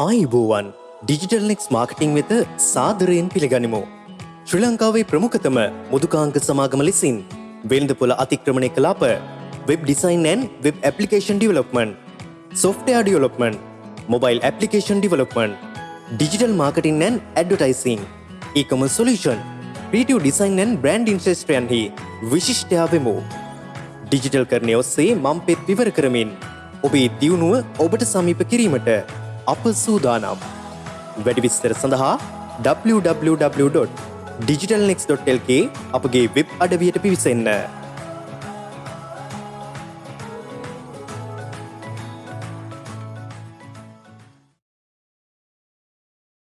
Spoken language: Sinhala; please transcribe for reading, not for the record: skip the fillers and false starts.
ආයුබෝවන් DigitalNext මාකටිං වෙත සාදරයෙන් පිළිගනිමු. ශ්‍රී ලංකාවේ ප්‍රමුඛතම මුදුකාංක සමාගම ලෙසින් වෙළඳපොළ අතික්‍රමණය කළ අප web design and web application development, software development, mobile application development, digital marketing and advertising, e-commerce solution, creative design and branding ශේෂ්ත්‍රයන්හි විශිෂ්ටයා වෙමු. ඩිජිටල් කරණය ඔස්සේ මම් පෙත් විවර කරමින් ඔබේ දියුණුව ඔබට සමීප කිරීමට අප සූදානම්. වැඩි විස්තර සඳහා www.digitalnext.lk අපගේ වෙබ් අඩවියට පිවිසෙන්න.